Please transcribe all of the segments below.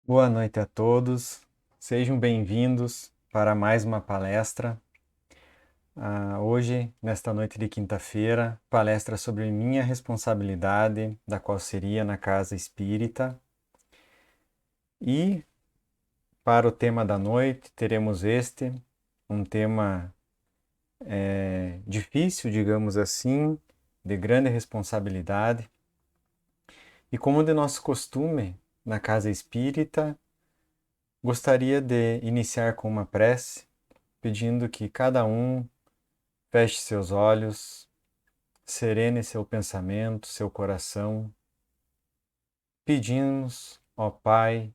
Boa noite a todos, sejam bem-vindos para mais uma palestra. Hoje, nesta noite de quinta-feira, palestra sobre minha responsabilidade, da qual seria na casa espírita. E para o tema da noite, teremos um tema difícil, digamos assim, de grande responsabilidade. E como de nosso costume na casa espírita, gostaria de iniciar com uma prece, pedindo que cada um feche seus olhos, serene seu pensamento, seu coração. Pedimos, ó Pai,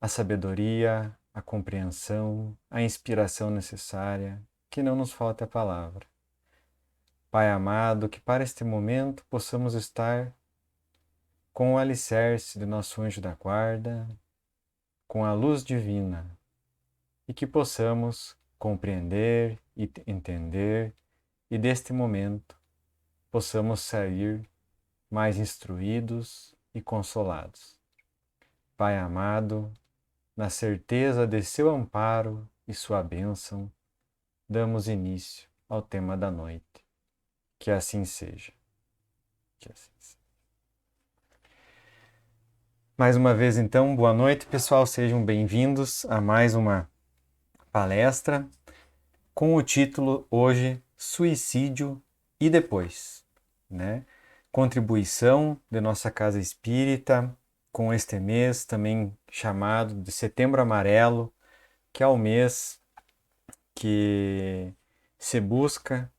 a sabedoria, a compreensão, a inspiração necessária, que não nos falte a palavra. Pai amado, que para este momento possamos estar com o alicerce do nosso anjo da guarda, com a luz divina, e que possamos compreender e entender, e deste momento possamos sair mais instruídos e consolados. Pai amado, na certeza de seu amparo e sua bênção, damos início ao tema da noite. Que assim seja. Que assim seja. Mais uma vez, então, boa noite, pessoal. Sejam bem-vindos a mais uma palestra com o título hoje Suicídio e Depois, né? Contribuição de nossa Casa Espírita com este mês também chamado de Setembro Amarelo, que é o mês que se busca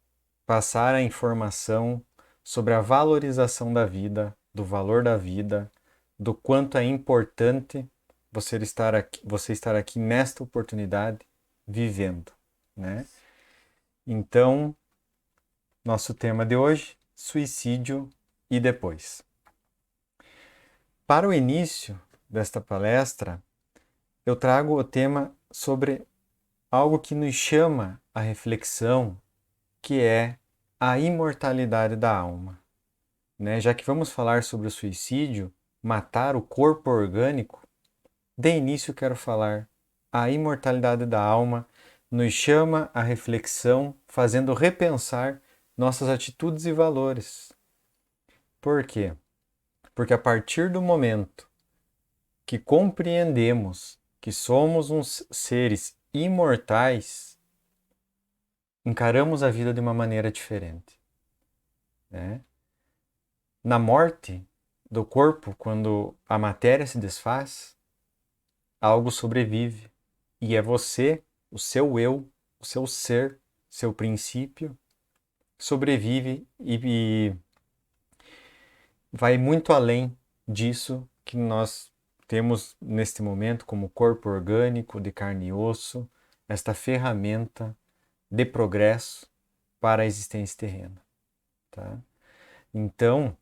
passar a informação sobre a valorização da vida, do valor da vida, do quanto é importante você estar aqui nesta oportunidade vivendo, né? Então, nosso tema de hoje, suicídio e depois. Para o início desta palestra, eu trago o tema sobre algo que nos chama à reflexão, que é a imortalidade da alma, né? Já que vamos falar sobre o suicídio, matar o corpo orgânico, de início quero falar a imortalidade da alma nos chama à reflexão, fazendo repensar nossas atitudes e valores. Por quê? Porque a partir do momento que compreendemos que somos uns seres imortais, encaramos a vida de uma maneira diferente, né? Na morte do corpo, quando a matéria se desfaz, algo sobrevive. E é você, o seu eu, o seu ser, seu princípio, sobrevive e vai muito além disso que nós temos neste momento como corpo orgânico de carne e osso, esta ferramenta de progresso para a existência terrena, tá? Então,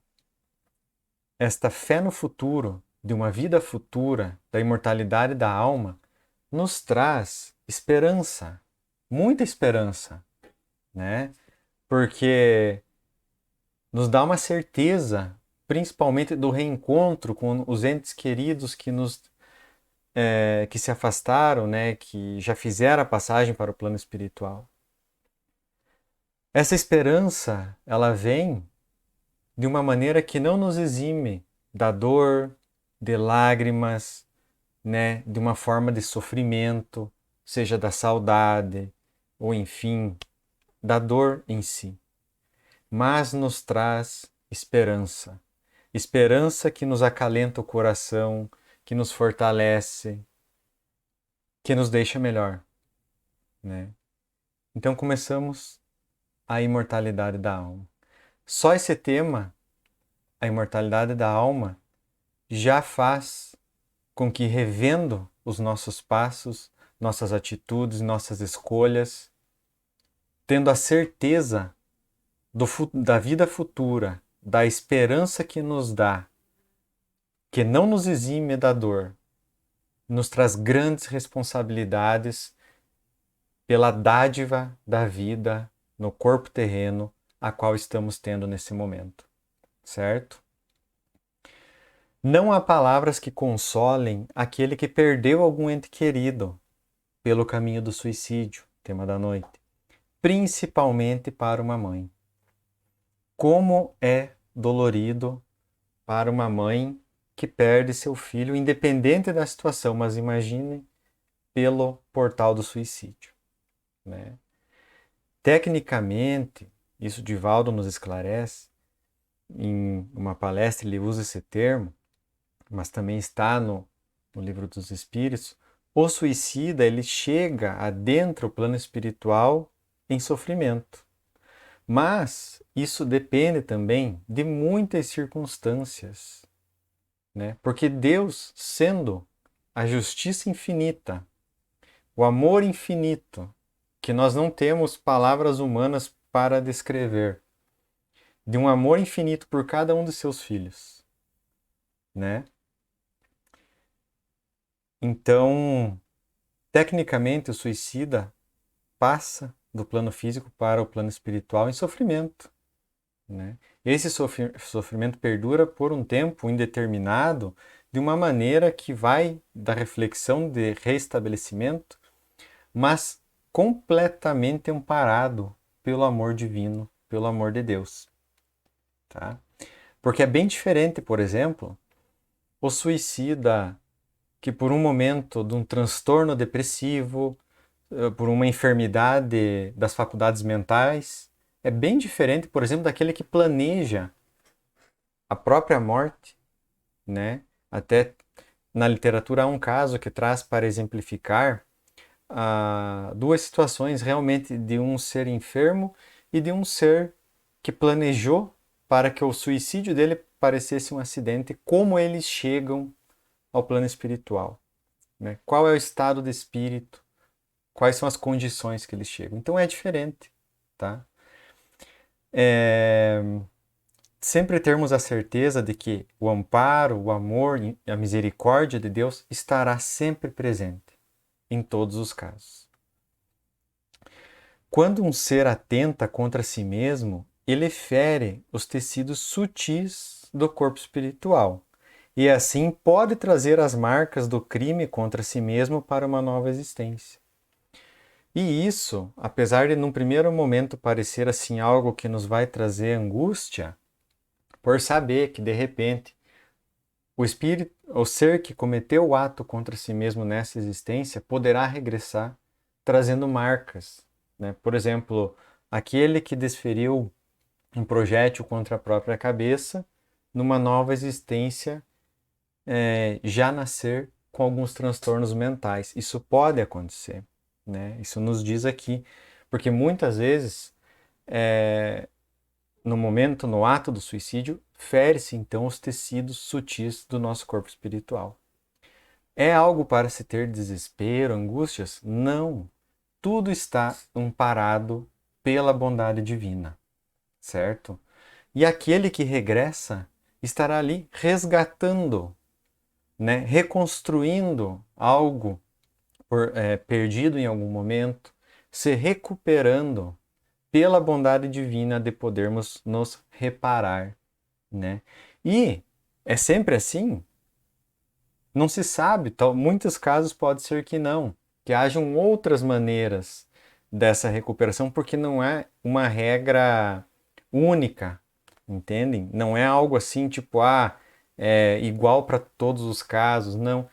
esta fé no futuro, de uma vida futura, da imortalidade da alma, nos traz esperança, muita esperança, né? Porque nos dá uma certeza, principalmente do reencontro com os entes queridos que se afastaram, né? Que já fizeram a passagem para o plano espiritual. Essa esperança, ela vem de uma maneira que não nos exime da dor, de lágrimas, né, de uma forma de sofrimento, seja da saudade, ou enfim, da dor em si, mas nos traz esperança. Esperança que nos acalenta o coração, que nos fortalece, que nos deixa melhor, né? Então começamos a imortalidade da alma. Só esse tema, a imortalidade da alma, já faz com que, revendo os nossos passos, nossas atitudes, nossas escolhas, tendo a certeza da vida futura, da esperança que nos dá, que não nos exime da dor, nos traz grandes responsabilidades pela dádiva da vida no corpo terreno a qual estamos tendo nesse momento, certo? Não há palavras que consolem aquele que perdeu algum ente querido pelo caminho do suicídio, tema da noite, principalmente para uma mãe. Como é dolorido para uma mãe que perde seu filho, independente da situação, mas imagine pelo portal do suicídio, né? Tecnicamente, isso Divaldo nos esclarece, em uma palestra ele usa esse termo, mas também está no Livro dos Espíritos. O suicida, ele chega adentra o plano espiritual em sofrimento. Mas isso depende também de muitas circunstâncias, né? Porque Deus, sendo a justiça infinita, o amor infinito, que nós não temos palavras humanas para descrever, de um amor infinito por cada um de seus filhos, né? Então, tecnicamente, o suicida passa do plano físico para o plano espiritual em sofrimento, né? Esse sofrimento perdura por um tempo indeterminado, de uma maneira que vai da reflexão de restabelecimento, mas completamente amparado pelo amor divino, pelo amor de Deus, tá? Porque é bem diferente, por exemplo, o suicida que por um momento de um transtorno depressivo, por uma enfermidade das faculdades mentais, é bem diferente, por exemplo, daquele que planeja a própria morte, né? Até na literatura há um caso que traz para exemplificar duas situações realmente de um ser enfermo e de um ser que planejou para que o suicídio dele parecesse um acidente, como eles chegam ao plano espiritual, né? Qual é o estado de espírito, quais são as condições que eles chegam. Então é diferente, tá? Sempre termos a certeza de que o amparo, o amor e a misericórdia de Deus estará sempre presente, em todos os casos. Quando um ser atenta contra si mesmo, ele fere os tecidos sutis do corpo espiritual e assim pode trazer as marcas do crime contra si mesmo para uma nova existência. E isso, apesar de num primeiro momento parecer assim algo que nos vai trazer angústia, por saber que de repente o espírito, o ser que cometeu o ato contra si mesmo nessa existência, poderá regressar trazendo marcas, né? Por exemplo, aquele que desferiu um projétil contra a própria cabeça, numa nova existência, já nascer com alguns transtornos mentais. Isso pode acontecer, né? Isso nos diz aqui, porque muitas vezes, no momento, no ato do suicídio, fere-se então os tecidos sutis do nosso corpo espiritual. É algo para se ter desespero, angústias? Não. Tudo está amparado pela bondade divina, certo? E aquele que regressa estará ali resgatando, né? Reconstruindo algo perdido em algum momento, se recuperando pela bondade divina de podermos nos reparar, né? E é sempre assim? Não se sabe, muitos casos pode ser que não, que hajam outras maneiras dessa recuperação, porque não é uma regra única, entendem? Não é algo assim, tipo, é igual para todos os casos, não.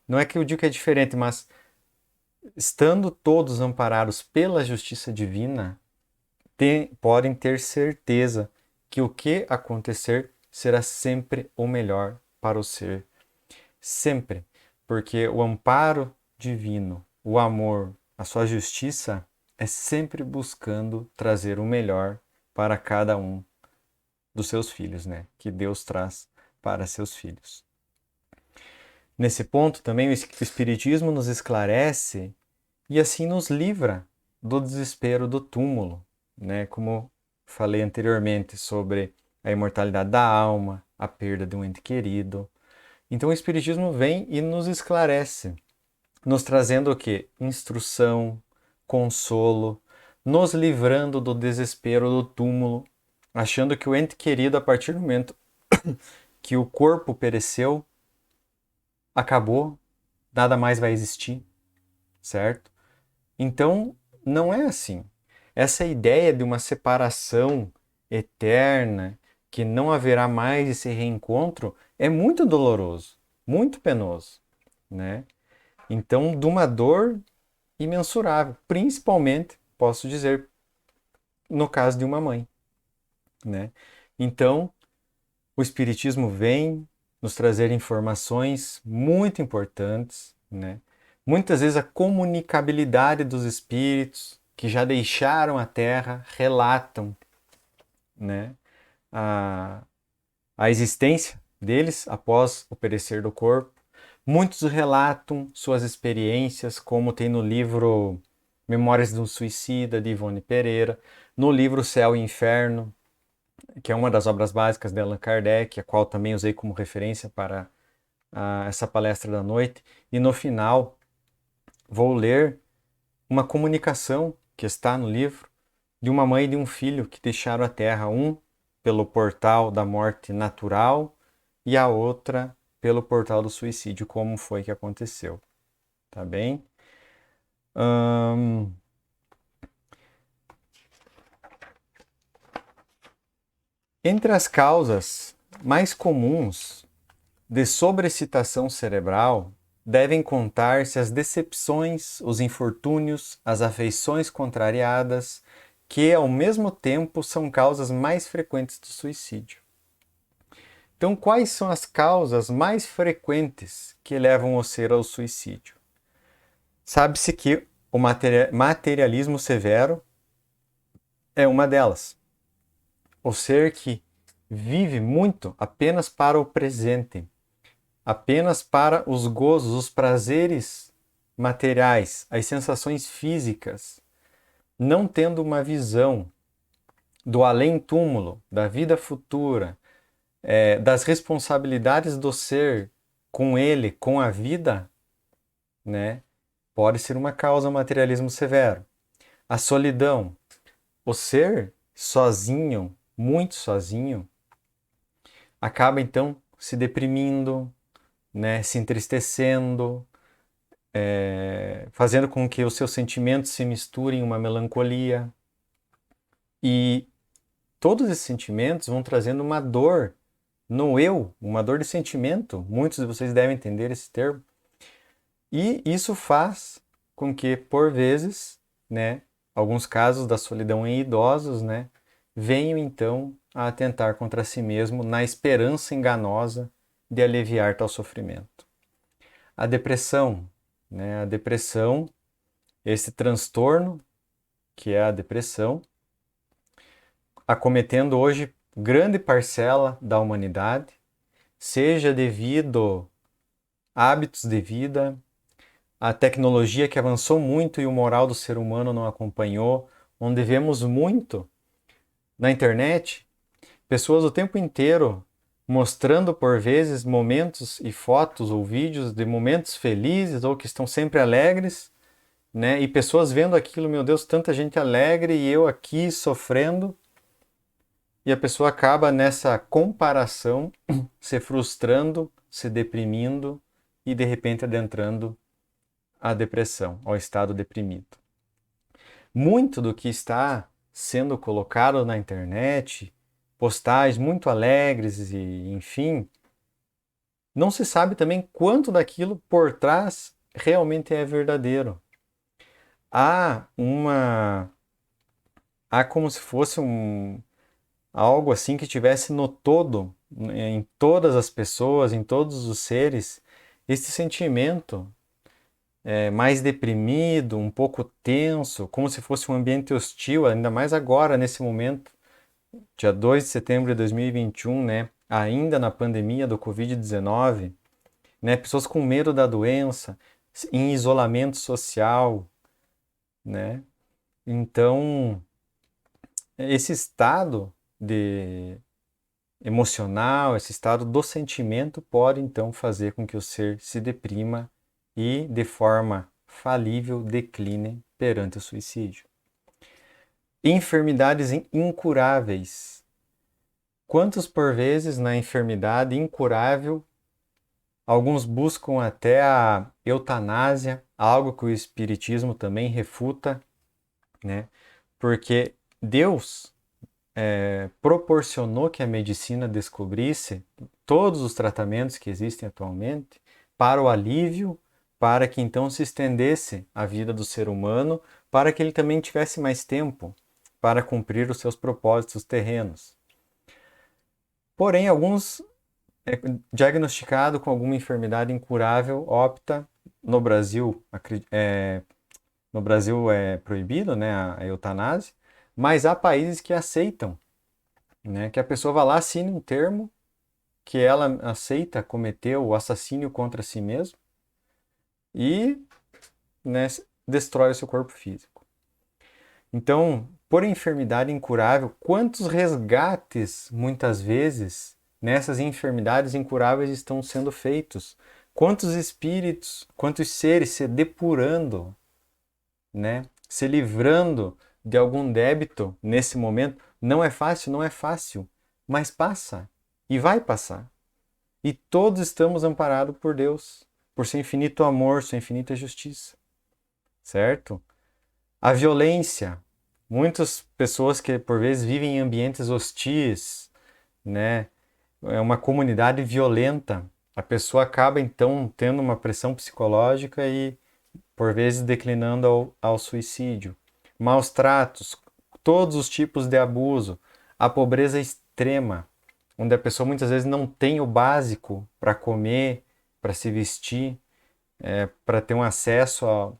Não é que eu digo que é diferente, mas estando todos amparados pela justiça divina, podem ter certeza que o que acontecer será sempre o melhor para o ser. Sempre. Porque o amparo divino, o amor, a sua justiça é sempre buscando trazer o melhor para cada um dos seus filhos, né? Que Deus traz para seus filhos. Nesse ponto também o Espiritismo nos esclarece e assim nos livra do desespero do túmulo, né? Como falei anteriormente sobre a imortalidade da alma, a perda de um ente querido. Então o Espiritismo vem e nos esclarece, nos trazendo o quê? Instrução, consolo, nos livrando do desespero do túmulo, achando que o ente querido, a partir do momento que o corpo pereceu, acabou, nada mais vai existir, certo? Então, não é assim. Essa ideia de uma separação eterna, que não haverá mais esse reencontro, é muito doloroso, muito penoso, né? Então, de uma dor imensurável, principalmente, posso dizer, no caso de uma mãe, né? Então, o Espiritismo vem nos trazer informações muito importantes, né? Muitas vezes a comunicabilidade dos espíritos que já deixaram a Terra relatam, né, a, a existência deles após o perecer do corpo. Muitos relatam suas experiências, como tem no livro Memórias de um Suicida, de Ivone Pereira, no livro Céu e Inferno, que é uma das obras básicas de Allan Kardec, a qual também usei como referência para essa palestra da noite. E no final, vou ler uma comunicação que está no livro de uma mãe e de um filho que deixaram a Terra, um pelo portal da morte natural e a outra pelo portal do suicídio, como foi que aconteceu, tá bem? Entre as causas mais comuns de sobreexcitação cerebral devem contar-se as decepções, os infortúnios, as afeições contrariadas, que ao mesmo tempo são causas mais frequentes do suicídio. Então, quais são as causas mais frequentes que levam o ser ao suicídio? Sabe-se que o materialismo severo é uma delas. O ser que vive muito apenas para o presente, apenas para os gozos, os prazeres materiais, as sensações físicas, não tendo uma visão do além-túmulo, da vida futura, das responsabilidades do ser com ele, com a vida, né? Pode ser uma causa materialismo severo. A solidão, o ser sozinho, muito sozinho, acaba então se deprimindo, né? Se entristecendo, fazendo com que os seus sentimentos se misturem em uma melancolia. E todos esses sentimentos vão trazendo uma dor no eu, uma dor de sentimento. Muitos de vocês devem entender esse termo. E isso faz com que, por vezes, né, alguns casos da solidão em idosos, né, venham então a atentar contra si mesmo na esperança enganosa de aliviar tal sofrimento. A depressão, né, a depressão, esse transtorno que é a depressão, acometendo hoje grande parcela da humanidade, seja devido a hábitos de vida, a tecnologia que avançou muito e o moral do ser humano não acompanhou, onde vemos muito na internet pessoas o tempo inteiro mostrando por vezes momentos e fotos ou vídeos de momentos felizes ou que estão sempre alegres, né? E pessoas vendo aquilo, meu Deus, tanta gente alegre e eu aqui sofrendo. E a pessoa acaba nessa comparação se frustrando, se deprimindo e de repente adentrando a depressão, ao estado deprimido. Muito do que está sendo colocado na internet, postagens muito alegres e enfim, não se sabe também quanto daquilo por trás realmente é verdadeiro. Há uma há como se fosse algo assim que tivesse no todo, em todas as pessoas, em todos os seres, esse sentimento mais deprimido, um pouco tenso, como se fosse um ambiente hostil, ainda mais agora, nesse momento, dia 2 de setembro de 2021, né? Ainda na pandemia do Covid-19, né? Pessoas com medo da doença, em isolamento social, né? Então, esse estado de emocional, esse estado do sentimento pode então fazer com que o ser se deprima e, de forma falível, decline perante o suicídio. Enfermidades incuráveis. Quantos por vezes na enfermidade incurável, alguns buscam até a eutanásia, algo que o Espiritismo também refuta, né? Porque Deus proporcionou que a medicina descobrisse todos os tratamentos que existem atualmente para o alívio, para que então se estendesse a vida do ser humano, para que ele também tivesse mais tempo para cumprir os seus propósitos terrenos. Porém, alguns diagnosticado com alguma enfermidade incurável opta no Brasil, no Brasil é proibido, né, a eutanásia, mas há países que aceitam, né, que a pessoa vá lá, assine um termo que ela aceita cometer o assassínio contra si mesmo e, né, destrói o seu corpo físico. Então, por enfermidade incurável, quantos resgates muitas vezes nessas enfermidades incuráveis estão sendo feitos? Quantos espíritos, quantos seres se depurando, né? Se livrando de algum débito nesse momento? Não é fácil, não é fácil, mas passa e vai passar. E todos estamos amparados por Deus, por seu infinito amor, sua infinita justiça, certo? A violência. Muitas pessoas que por vezes vivem em ambientes hostis, né? É uma comunidade violenta. A pessoa acaba então tendo uma pressão psicológica e por vezes declinando ao suicídio. Maus tratos, todos os tipos de abuso, a pobreza extrema, onde a pessoa muitas vezes não tem o básico para comer, para se vestir, para ter um acesso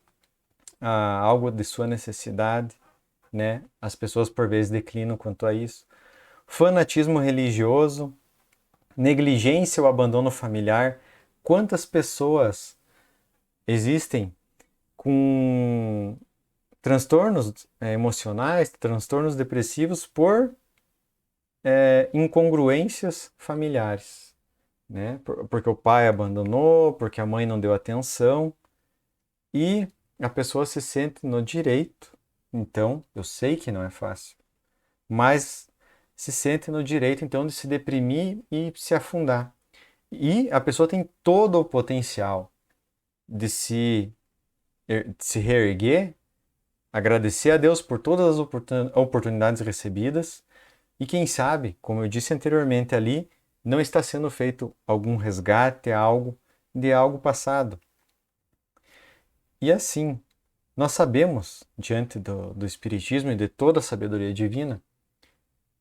a algo de sua necessidade, né? As pessoas por vezes declinam quanto a isso. Fanatismo religioso, negligência ou abandono familiar. Quantas pessoas existem com transtornos emocionais, transtornos depressivos por incongruências familiares, né? Porque o pai abandonou, porque a mãe não deu atenção e a pessoa se sente no direito. Então, eu sei que não é fácil, mas se sente no direito então de se deprimir e se afundar. E a pessoa tem todo o potencial de se reerguer, agradecer a Deus por todas as oportunidades recebidas e quem sabe, como eu disse anteriormente ali, não está sendo feito algum resgate de algo passado. E assim, nós sabemos, diante do Espiritismo e de toda a sabedoria divina,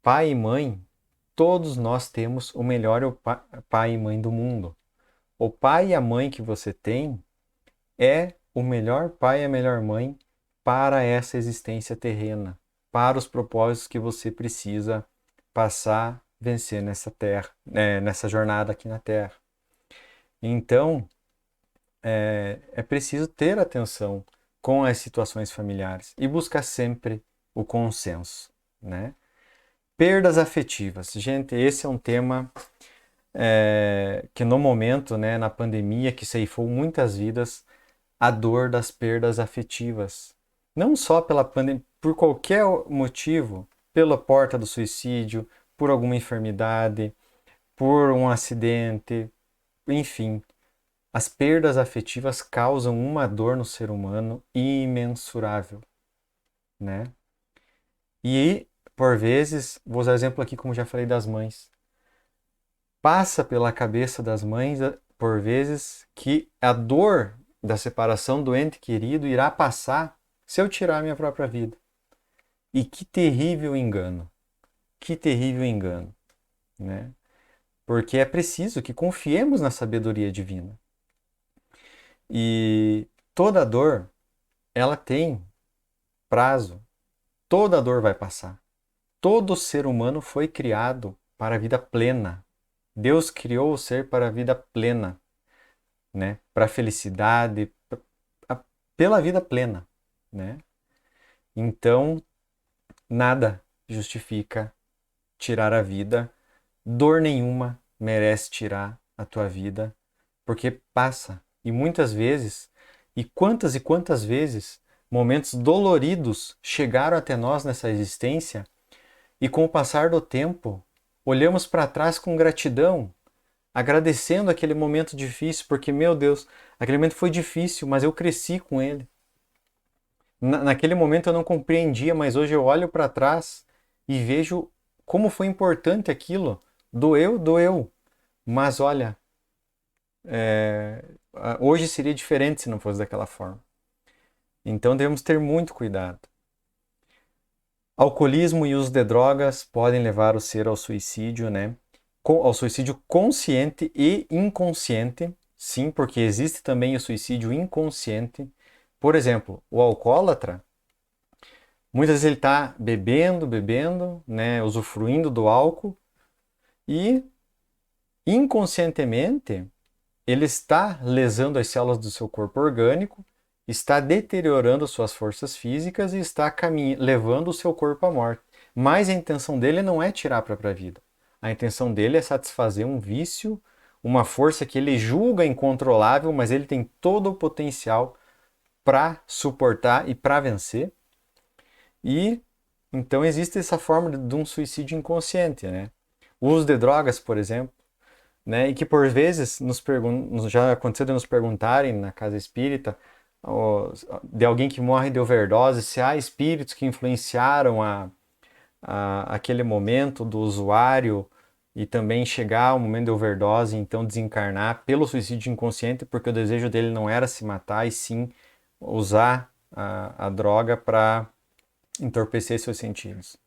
pai e mãe, todos nós temos o melhor pai e mãe do mundo. O pai e a mãe que você tem é o melhor pai e a melhor mãe para essa existência terrena, para os propósitos que você precisa passar, vencer nessa terra, nessa jornada aqui na Terra. Então, é preciso ter atenção com as situações familiares e buscar sempre o consenso, né? Perdas afetivas. Gente, esse é um tema que no momento, né, na pandemia, que ceifou muitas vidas, a dor das perdas afetivas. Não só pela pandemia, por qualquer motivo, pela porta do suicídio, por alguma enfermidade, por um acidente, enfim. As perdas afetivas causam uma dor no ser humano imensurável, né? E, por vezes, vou usar exemplo aqui, como já falei, das mães. Passa pela cabeça das mães, por vezes, que a dor da separação do ente querido irá passar se eu tirar minha própria vida. E que terrível engano, né? Porque é preciso que confiemos na sabedoria divina. E toda dor, ela tem prazo. Toda dor vai passar. Todo ser humano foi criado para a vida plena. Deus criou o ser para a vida plena, né? Para a felicidade, pela vida plena, né? Então, nada justifica tirar a vida. Dor nenhuma merece tirar a tua vida, porque passa. E quantas vezes, momentos doloridos chegaram até nós nessa existência, e com o passar do tempo, olhamos para trás com gratidão, agradecendo aquele momento difícil, porque, meu Deus, aquele momento foi difícil, mas eu cresci com ele. Naquele momento eu não compreendia, mas hoje eu olho para trás e vejo como foi importante aquilo. Doeu, doeu. Mas olha, hoje seria diferente se não fosse daquela forma. Então devemos ter muito cuidado. Alcoolismo e uso de drogas podem levar o ser ao suicídio, né? Ao suicídio consciente e inconsciente. Sim, porque existe também o suicídio inconsciente. Por exemplo, o alcoólatra, muitas vezes ele está bebendo, bebendo, né? Usufruindo do álcool e inconscientemente ele está lesando as células do seu corpo orgânico, está deteriorando suas forças físicas e está levando o seu corpo à morte. Mas a intenção dele não é tirar a própria vida. A intenção dele é satisfazer um vício, uma força que ele julga incontrolável, mas ele tem todo o potencial para suportar e para vencer. E então existe essa forma de um suicídio inconsciente, né? O uso de drogas, por exemplo, né? E que por vezes já aconteceu de nos perguntarem na casa espírita de alguém que morre de overdose, se há espíritos que influenciaram aquele momento do usuário e também chegar ao momento de overdose e então desencarnar pelo suicídio inconsciente, porque o desejo dele não era se matar e sim usar a droga para entorpecer seus sentidos.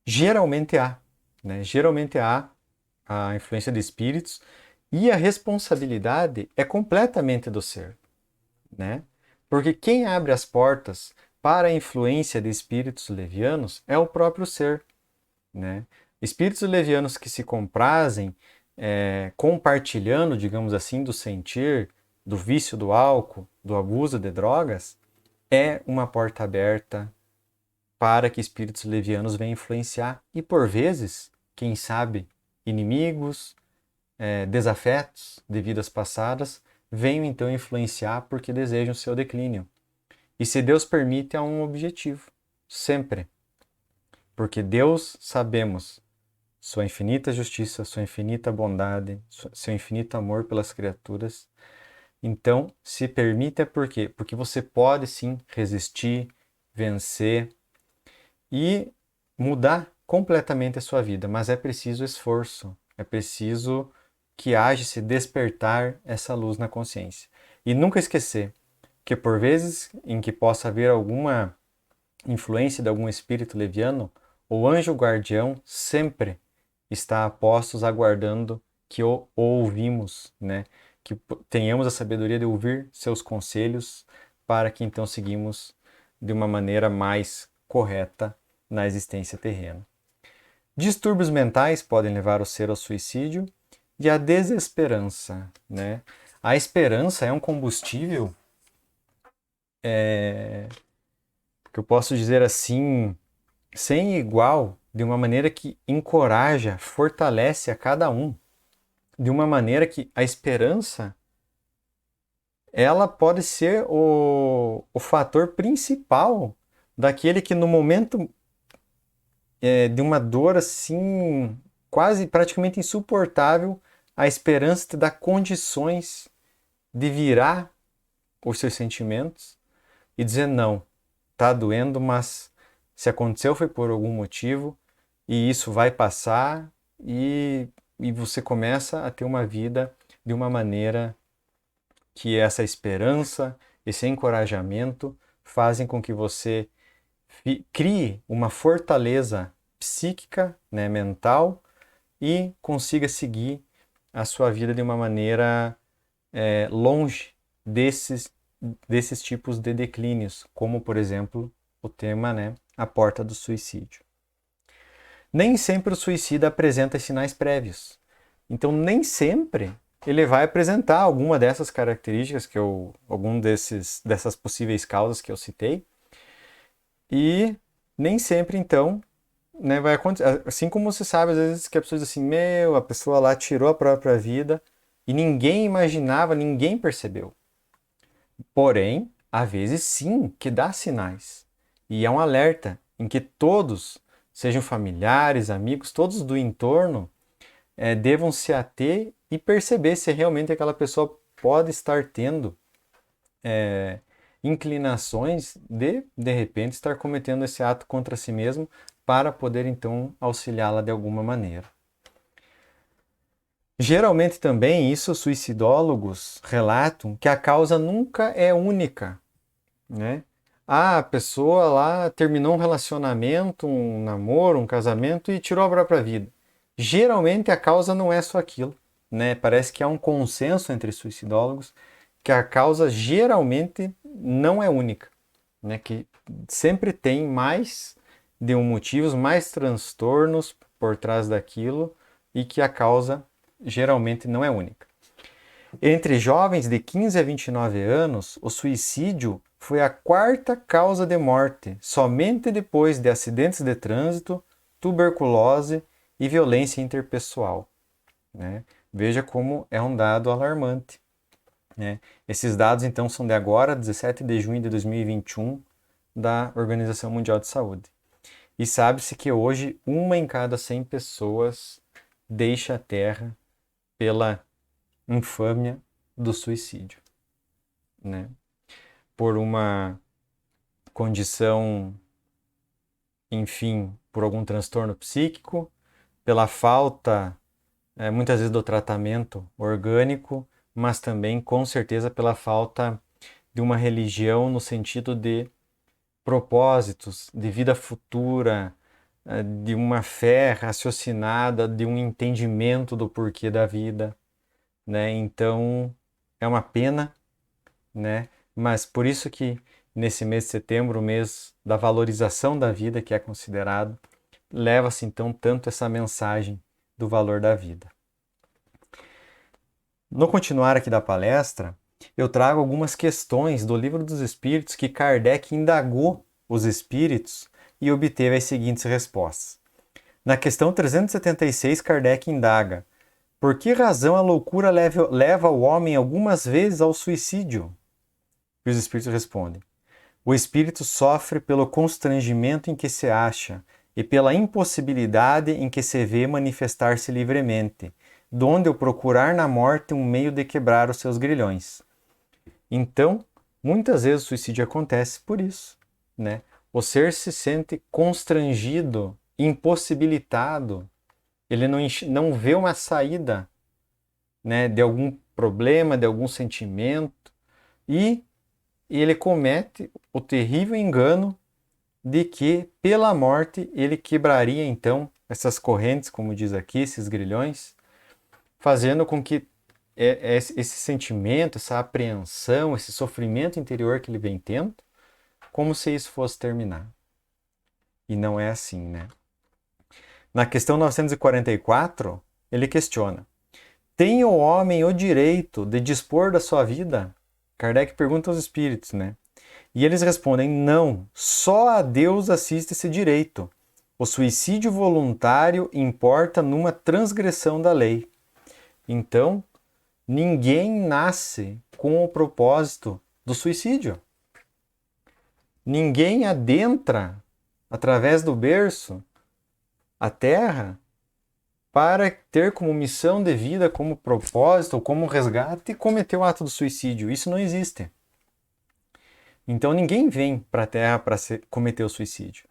Geralmente há, né? Geralmente há a influência de espíritos e a responsabilidade é completamente do ser, né? Porque quem abre as portas para a influência de espíritos levianos é o próprio ser, né? Espíritos levianos que se comprazem compartilhando, digamos assim, do sentir, do vício do álcool, do abuso de drogas, é uma porta aberta para que espíritos levianos venham influenciar e, por vezes, quem sabe, inimigos, desafetos de vidas passadas, venham então influenciar porque desejam seu declínio. E se Deus permite, há um objetivo, sempre. Porque Deus, sabemos, sua infinita justiça, sua infinita bondade, seu infinito amor pelas criaturas. Então, se permite é por quê? Porque você pode sim resistir, vencer e mudar completamente a sua vida, mas é preciso esforço, é preciso que haja esse despertar essa luz na consciência. E nunca esquecer que por vezes em que possa haver alguma influência de algum espírito leviano, o anjo guardião sempre está a postos aguardando que o ouvimos, né? Que tenhamos a sabedoria de ouvir seus conselhos para que então seguimos de uma maneira mais correta na existência terrena. Distúrbios mentais podem levar o ser ao suicídio e à desesperança, né? A esperança é um combustível que eu posso dizer assim, sem igual, de uma maneira que encoraja, fortalece a cada um, de uma maneira que a esperança ela pode ser o fator principal daquele que no momento de uma dor assim, quase praticamente insuportável, a esperança te dá condições de virar os seus sentimentos e dizer não, tá doendo, mas se aconteceu foi por algum motivo e isso vai passar e você começa a ter uma vida de uma maneira que essa esperança, esse encorajamento fazem com que você crie uma fortaleza psíquica, né, mental e consiga seguir a sua vida de uma maneira longe desses tipos de declínios, como por exemplo o tema, né, a porta do suicídio. Nem sempre o suicida apresenta sinais prévios. Então nem sempre ele vai apresentar alguma dessas características dessas possíveis causas que eu citei. E nem sempre então, né, vai acontecer. Assim como você sabe, às vezes que a pessoa diz assim, a pessoa lá tirou a própria vida e ninguém imaginava, ninguém percebeu. Porém, às vezes sim que dá sinais. E é um alerta em que todos, sejam familiares, amigos, todos do entorno, devam se ater e perceber se realmente aquela pessoa pode estar tendo inclinações de repente, estar cometendo esse ato contra si mesmo para poder, então, auxiliá-la de alguma maneira. Geralmente também, isso os suicidólogos relatam que a causa nunca é única, né? A pessoa lá terminou um relacionamento, um namoro, um casamento e tirou a própria vida. Geralmente a causa não é só aquilo, né? Parece que há um consenso entre suicidólogos que a causa geralmente não é única, né? Que sempre tem mais de um motivo, mais transtornos por trás daquilo e que a causa geralmente não é única. Entre jovens de 15 a 29 anos, o suicídio foi a quarta causa de morte, somente depois de acidentes de trânsito, tuberculose e violência interpessoal. Né? Veja como é um dado alarmante. Né? Esses dados, então, são de agora, 17 de junho de 2021, da Organização Mundial de Saúde. E sabe-se que hoje, 1 em cada 100 pessoas deixa a Terra pela infâmia do suicídio, né? Por uma condição, enfim, por algum transtorno psíquico, pela falta, muitas vezes, do tratamento orgânico, mas também, com certeza, pela falta de uma religião no sentido de propósitos, de vida futura, de uma fé raciocinada, de um entendimento do porquê da vida, né? Então, é uma pena, né? Mas por isso que nesse mês de setembro, o mês da valorização da vida, que é considerado, leva-se então tanto essa mensagem do valor da vida. No continuar aqui da palestra, eu trago algumas questões do Livro dos Espíritos que Kardec indagou os espíritos e obteve as seguintes respostas. Na questão 376, Kardec indaga: por que razão a loucura leva o homem algumas vezes ao suicídio? E os espíritos respondem: o espírito sofre pelo constrangimento em que se acha e pela impossibilidade em que se vê manifestar-se livremente, donde o procurar na morte um meio de quebrar os seus grilhões. Então, muitas vezes o suicídio acontece por isso, né? O ser se sente constrangido, impossibilitado, ele não vê uma saída, né, de algum problema, de algum sentimento, e ele comete o terrível engano de que pela morte ele quebraria então essas correntes, como diz aqui, esses grilhões, fazendo com que esse sentimento, essa apreensão, esse sofrimento interior que ele vem tendo, como se isso fosse terminar. E não é assim, né? Na questão 944, ele questiona: tem o homem o direito de dispor da sua vida? Kardec pergunta aos espíritos, né? E eles respondem: não, só a Deus assiste esse direito. O suicídio voluntário importa numa transgressão da lei. Então, ninguém nasce com o propósito do suicídio. Ninguém adentra, através do berço, a terra para ter como missão de vida, como propósito, ou como resgate, cometer o ato do suicídio. Isso não existe. Então ninguém vem para a Terra para cometer o suicídio.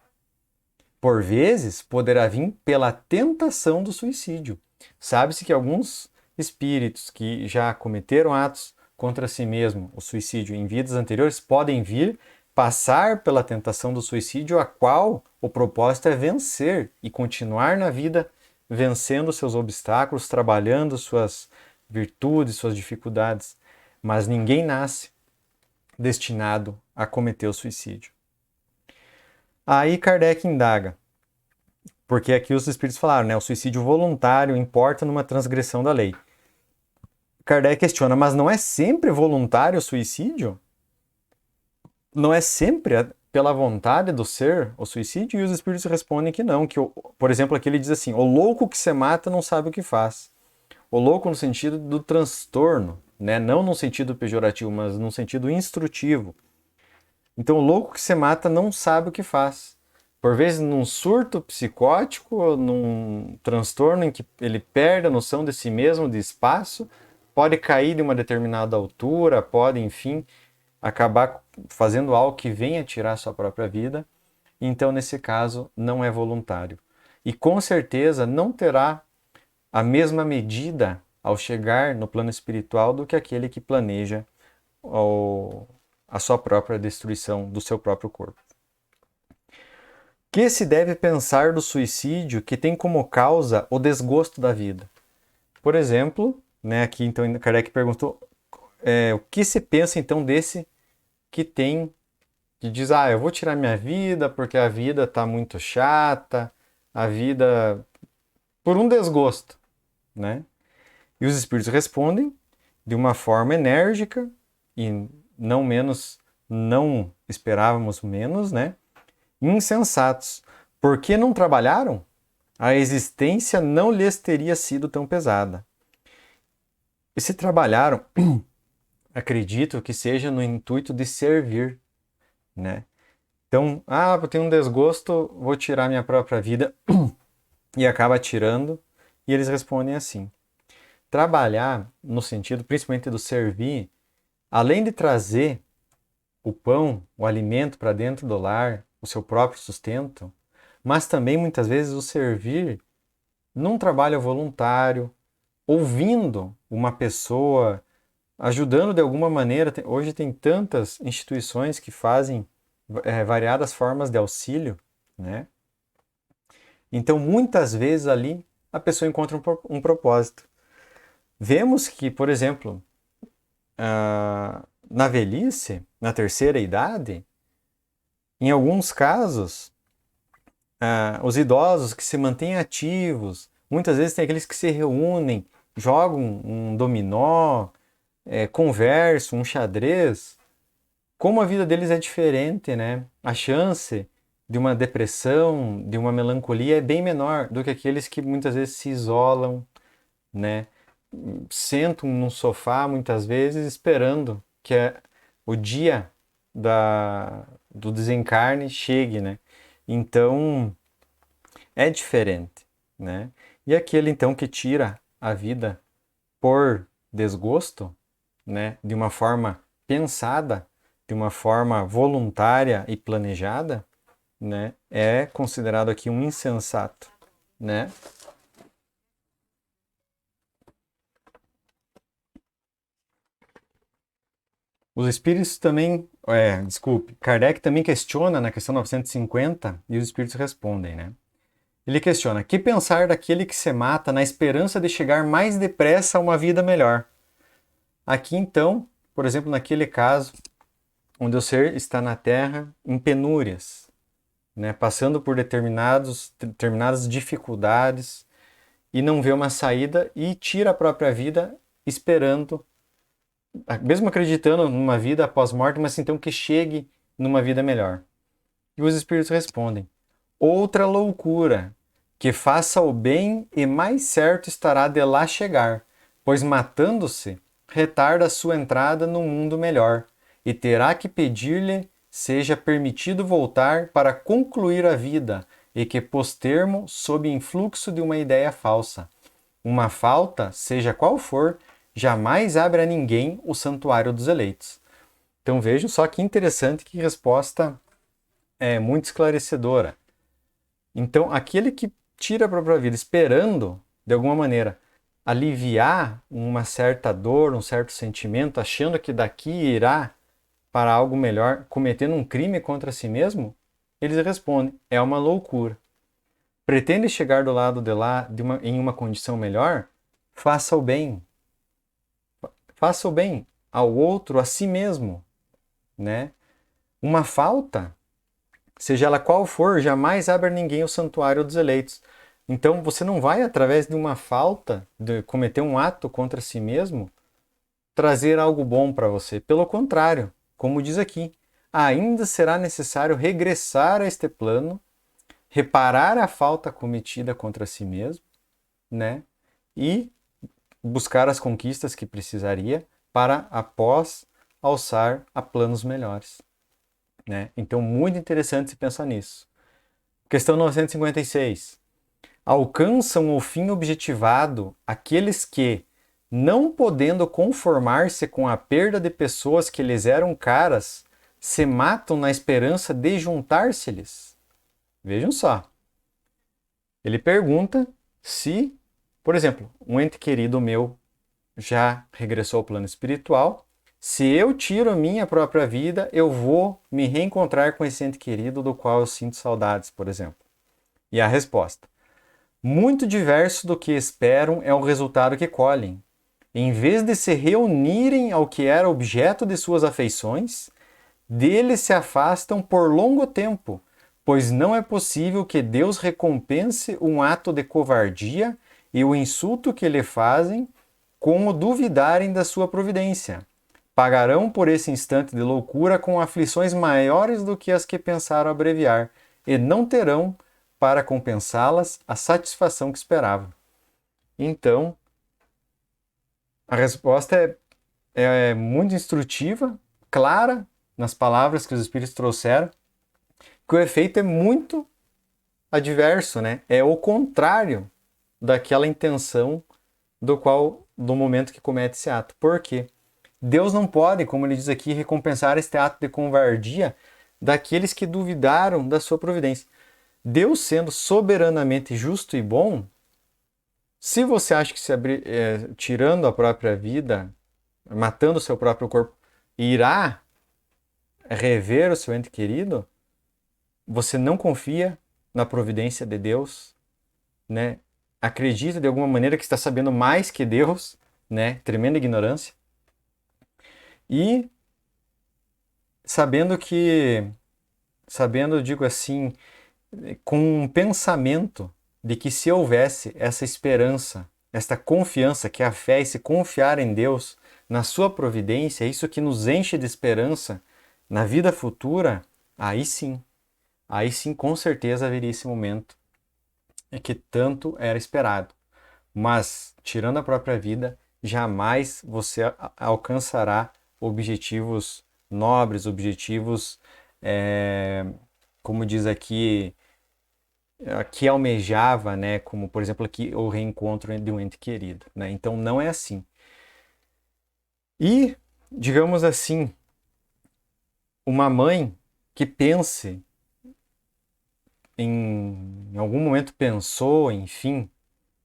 Por vezes, poderá vir pela tentação do suicídio. Sabe-se que alguns espíritos que já cometeram atos contra si mesmo, o suicídio, em vidas anteriores, podem vir passar pela tentação do suicídio, a qual o propósito é vencer e continuar na vida vencendo seus obstáculos, trabalhando suas virtudes, suas dificuldades. Mas ninguém nasce destinado a cometer o suicídio. Aí Kardec indaga, porque aqui os espíritos falaram, né, o suicídio voluntário importa numa transgressão da lei. Kardec questiona, mas não é sempre voluntário o suicídio? Não é sempre pela vontade do ser o suicídio? E os espíritos respondem que não, que, por exemplo, aqui ele diz assim: o louco que se mata não sabe o que faz. O louco no sentido do transtorno, né? Não no sentido pejorativo, mas no sentido instrutivo. Então, o louco que se mata não sabe o que faz, por vezes num surto psicótico, ou num transtorno em que ele perde a noção de si mesmo, de espaço, pode cair de uma determinada altura, pode, enfim, acabar fazendo algo que venha tirar sua própria vida. Então, nesse caso, não é voluntário. E com certeza não terá a mesma medida ao chegar no plano espiritual do que aquele que planeja a sua própria destruição do seu próprio corpo. Que se deve pensar do suicídio que tem como causa o desgosto da vida? Por exemplo, né, aqui então Kardec perguntou o que se pensa então desse que tem, que diz, eu vou tirar minha vida porque a vida está muito chata, a vida por um desgosto, né? E os espíritos respondem de uma forma enérgica e não esperávamos menos, né? Insensatos. Por que não trabalharam? A existência não lhes teria sido tão pesada. E se trabalharam, acredito que seja no intuito de servir, né? Então, eu tenho um desgosto, vou tirar minha própria vida e acaba tirando, e eles respondem assim. Trabalhar no sentido principalmente do servir, além de trazer o pão, o alimento para dentro do lar, o seu próprio sustento, mas também muitas vezes o servir num trabalho voluntário, ouvindo uma pessoa, ajudando de alguma maneira. Hoje tem tantas instituições que fazem variadas formas de auxílio, né? Então, muitas vezes ali a pessoa encontra um propósito. Vemos que, por exemplo, na velhice, na terceira idade, em alguns casos, os idosos que se mantêm ativos, muitas vezes tem aqueles que se reúnem, jogam um dominó, conversam, um xadrez, como a vida deles é diferente, né? A chance de uma depressão, de uma melancolia é bem menor do que aqueles que muitas vezes se isolam, né? Sentam num sofá muitas vezes esperando que o dia do desencarne chegue, né? Então é diferente, né? E aquele então que tira a vida por desgosto, né? De uma forma pensada, de uma forma voluntária e planejada, né? É considerado aqui um insensato, né? Os espíritos também, Kardec também questiona na questão 950 e os espíritos respondem, né? Ele questiona: que pensar daquele que se mata na esperança de chegar mais depressa a uma vida melhor? Aqui então, por exemplo, naquele caso onde o ser está na Terra em penúrias, né, passando por determinadas dificuldades e não vê uma saída e tira a própria vida esperando, mesmo acreditando numa vida após morte, mas então que chegue numa vida melhor. E os espíritos respondem: outra loucura, que faça o bem e mais certo estará de lá chegar, pois matando-se, retarda sua entrada no mundo melhor, e terá que pedir-lhe seja permitido voltar para concluir a vida, e que pôs termo sob influxo de uma ideia falsa. Uma falta, seja qual for, jamais abre a ninguém o santuário dos eleitos. Então vejam só que interessante, que resposta muito esclarecedora. Então, aquele que tira a própria vida esperando, de alguma maneira, aliviar uma certa dor, um certo sentimento, achando que daqui irá para algo melhor, cometendo um crime contra si mesmo, eles respondem: é uma loucura. Pretende chegar do lado de lá em uma condição melhor? Faça o bem. Faça o bem ao outro, a si mesmo, né? Uma falta, seja ela qual for, jamais abre a ninguém o santuário dos eleitos. Então você não vai, através de uma falta, de cometer um ato contra si mesmo, trazer algo bom para você. Pelo contrário, como diz aqui, ainda será necessário regressar a este plano, reparar a falta cometida contra si mesmo, né? E buscar as conquistas que precisaria para, após, alçar a planos melhores, né? Então, muito interessante se pensar nisso. Questão 956. Alcançam o fim objetivado aqueles que, não podendo conformar-se com a perda de pessoas que lhes eram caras, se matam na esperança de juntar-se-lhes? Vejam só. Ele pergunta se, por exemplo, um ente querido meu já regressou ao plano espiritual. Se eu tiro a minha própria vida, eu vou me reencontrar com esse ente querido do qual eu sinto saudades, por exemplo. E a resposta: muito diverso do que esperam é o resultado que colhem. Em vez de se reunirem ao que era objeto de suas afeições, dele se afastam por longo tempo, pois não é possível que Deus recompense um ato de covardia e o insulto que lhe fazem com o duvidarem da sua providência. Pagarão por esse instante de loucura com aflições maiores do que as que pensaram abreviar, e não terão, para compensá-las, a satisfação que esperavam. Então, a resposta é muito instrutiva, clara, nas palavras que os Espíritos trouxeram, que o efeito é muito adverso, né? É o contrário daquela intenção do momento que comete esse ato. Por quê? Deus não pode, como ele diz aqui, recompensar este ato de covardia daqueles que duvidaram da sua providência. Deus, sendo soberanamente justo e bom, se você acha que tirando a própria vida, matando o seu próprio corpo, irá rever o seu ente querido, você não confia na providência de Deus, né? Acredita de alguma maneira que está sabendo mais que Deus, né? Tremenda ignorância. E digo assim, com um pensamento de que se houvesse essa esperança, esta confiança, que é a fé e se confiar em Deus, na sua providência, isso que nos enche de esperança na vida futura, aí sim, com certeza haveria esse momento que tanto era esperado. Mas, tirando a própria vida, jamais você alcançará objetivos nobres, objetivos, como diz aqui, que almejava, né? Como, por exemplo, aqui o reencontro de um ente querido, né? Então, não é assim. E, digamos assim, uma mãe que pense, em algum momento pensou, enfim,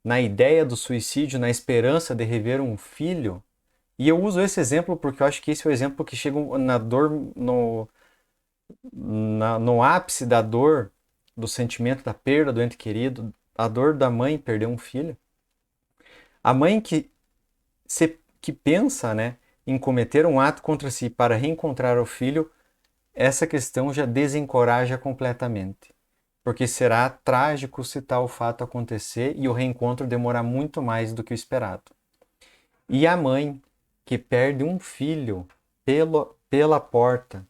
na ideia do suicídio, na esperança de rever um filho. E eu uso esse exemplo porque eu acho que esse é o exemplo que chega na dor, no ápice da dor, do sentimento da perda do ente querido, a dor da mãe perder um filho. A mãe que pensa, né, em cometer um ato contra si para reencontrar o filho, essa questão já desencoraja completamente. Porque será trágico se tal fato acontecer e o reencontro demorar muito mais do que o esperado. E a mãe que perde um filho pela porta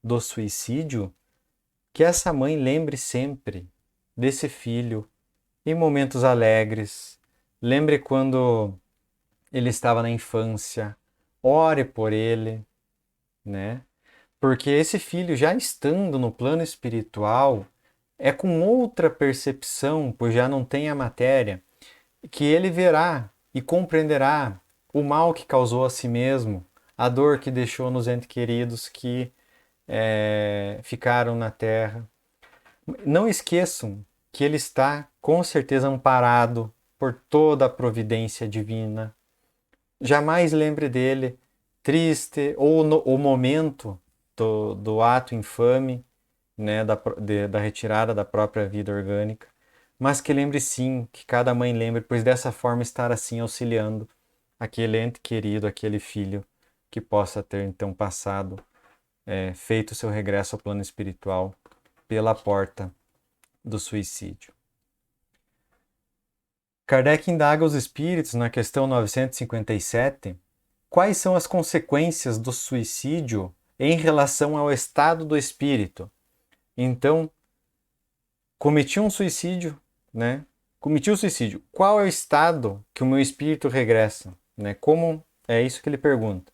do suicídio, que essa mãe lembre sempre desse filho em momentos alegres, lembre quando ele estava na infância, ore por ele, né? Porque esse filho, já estando no plano espiritual, é com outra percepção, pois já não tem a matéria, que ele verá e compreenderá o mal que causou a si mesmo, a dor que deixou nos entes queridos que ficaram na terra. Não esqueçam que ele está com certeza amparado por toda a providência divina. Jamais lembre dele triste ou o momento do ato infame, né, da retirada da própria vida orgânica, mas que lembre sim, que cada mãe lembre, pois dessa forma estar assim auxiliando aquele ente querido, aquele filho que possa ter então passado, feito seu regresso ao plano espiritual pela porta do suicídio. Kardec indaga os espíritos na questão 957 quais são as consequências do suicídio em relação ao estado do espírito. Então, cometi um suicídio, né? Cometi o suicídio. Qual é o estado que o meu espírito regressa? Né? Como é isso que ele pergunta?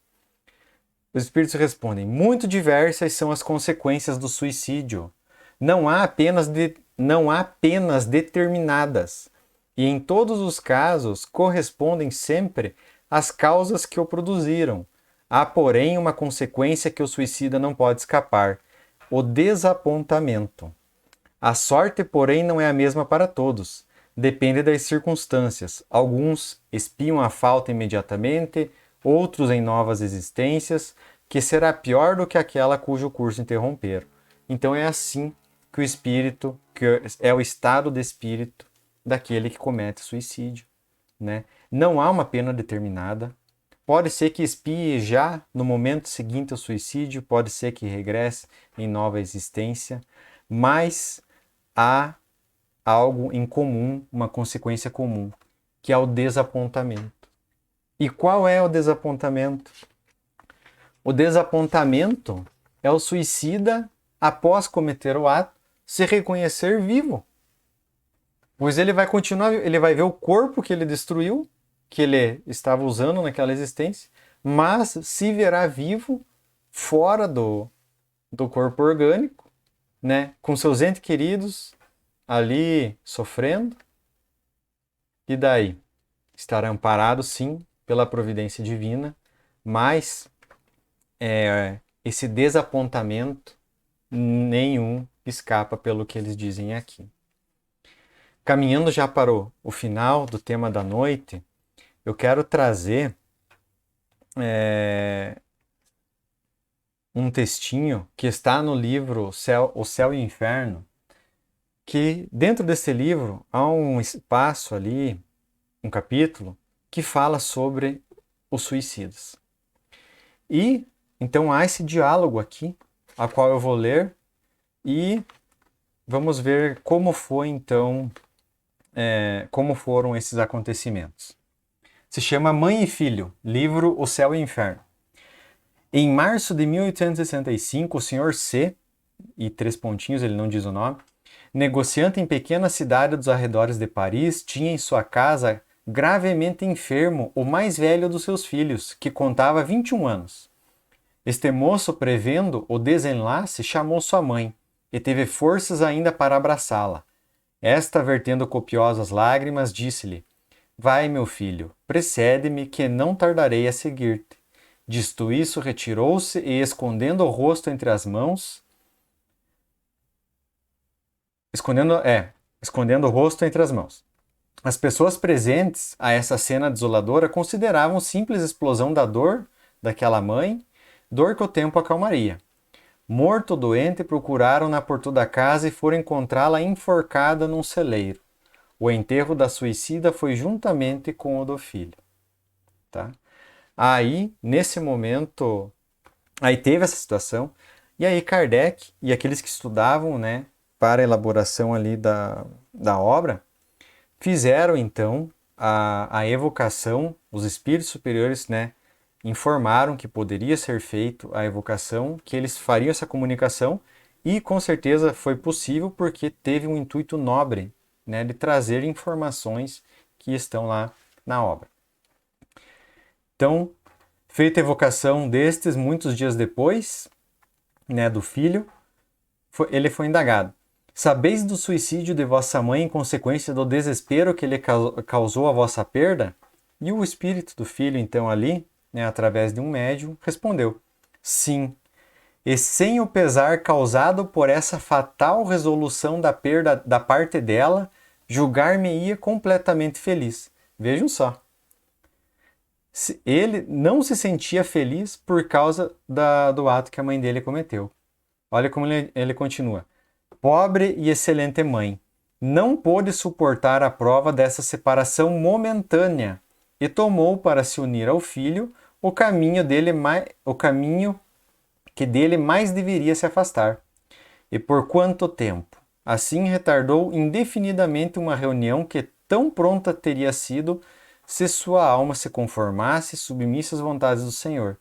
Os espíritos respondem: muito diversas são as consequências do suicídio. Não há apenas de não há penas determinadas, e em todos os casos correspondem sempre às causas que o produziram. Há, porém, uma consequência que o suicida não pode escapar: o desapontamento. A sorte, porém, não é a mesma para todos. Depende das circunstâncias. Alguns espiam a falta imediatamente, outros em novas existências, que será pior do que aquela cujo curso interromperam. Então é assim que o espírito, que é o estado de espírito daquele que comete suicídio, né? Não há uma pena determinada. Pode ser que espie já no momento seguinte ao suicídio, pode ser que regresse em nova existência, mas há algo em comum, uma consequência comum, que é o desapontamento. E qual é o desapontamento? O desapontamento é o suicida, após cometer o ato, se reconhecer vivo. Pois ele vai continuar, ele vai ver o corpo que ele destruiu, que ele estava usando naquela existência, mas se verá vivo fora do corpo orgânico, né, com seus entes queridos ali sofrendo, e daí estará amparado sim pela providência divina, mas esse desapontamento nenhum escapa pelo que eles dizem aqui. Caminhando já para o final do tema da noite, eu quero trazer um textinho que está no livro O Céu e o Inferno, que dentro desse livro há um espaço ali, um capítulo, que fala sobre os suicidas. E então há esse diálogo aqui, a qual eu vou ler, e vamos ver como foi então, como foram esses acontecimentos. Se chama Mãe e Filho, livro O Céu e o Inferno. Em março de 1865, o Sr. C, e 3 pontinhos, ele não diz o nome, negociante em pequena cidade dos arredores de Paris, tinha em sua casa gravemente enfermo o mais velho dos seus filhos, que contava 21 anos. Este moço, prevendo o desenlace, chamou sua mãe, e teve forças ainda para abraçá-la. Esta, vertendo copiosas lágrimas, disse-lhe: Vai, meu filho, precede-me, que não tardarei a seguir-te. Dito isso, retirou-se e, escondendo o rosto entre as mãos, escondendo o rosto entre as mãos. As pessoas presentes a essa cena desoladora consideravam simples explosão da dor daquela mãe, dor que o tempo acalmaria. Morto ou doente, procuraram-na por toda a casa e foram encontrá-la enforcada num celeiro. O enterro da suicida foi juntamente com o do filho. Tá? Aí, nesse momento, aí teve essa situação, e aí Kardec e aqueles que estudavam, né, para a elaboração ali da obra, fizeram então a evocação, os espíritos superiores, né, informaram que poderia ser feito a evocação, que eles fariam essa comunicação, e com certeza foi possível porque teve um intuito nobre, né, de trazer informações que estão lá na obra. Então, feita a evocação destes, muitos dias depois, né, do filho, ele foi indagado: Sabeis do suicídio de vossa mãe em consequência do desespero que lhe causou a vossa perda? E o espírito do filho, então, ali, né, através de um médium, respondeu: Sim, e sem o pesar causado por essa fatal resolução da perda da parte dela, julgar-me-ia completamente feliz. Vejam só. Ele não se sentia feliz por causa do ato que a mãe dele cometeu. Olha como ele continua. Pobre e excelente mãe, não pôde suportar a prova dessa separação momentânea e tomou para se unir ao filho o caminho que dele mais deveria se afastar. E por quanto tempo? Assim retardou indefinidamente uma reunião que tão pronta teria sido se sua alma se conformasse submissa às vontades do Senhor,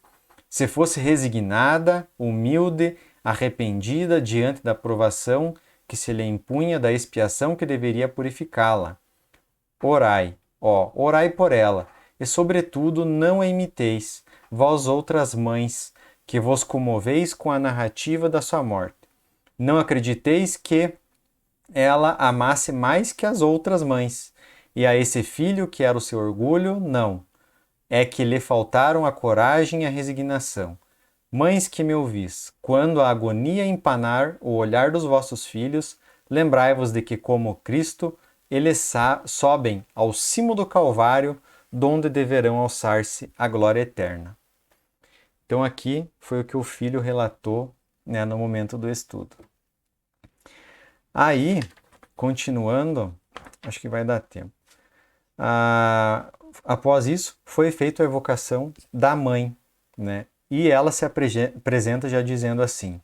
se fosse resignada, humilde, arrependida diante da provação que se lhe impunha da expiação que deveria purificá-la. Orai, orai por ela, e sobretudo não a imiteis, vós outras mães, que vos comoveis com a narrativa da sua morte. Não acrediteis que ela amasse mais que as outras mães, e a esse filho, que era o seu orgulho, não. É que lhe faltaram a coragem e a resignação. Mães que me ouvis, quando a agonia empanar o olhar dos vossos filhos, lembrai-vos de que, como Cristo, eles sobem ao cimo do Calvário, donde deverão alçar-se à glória eterna. Então aqui foi o que o filho relatou, né, no momento do estudo. Aí, continuando, acho que vai dar tempo. Após isso, foi feita a evocação da mãe, né? E ela se apresenta já dizendo assim: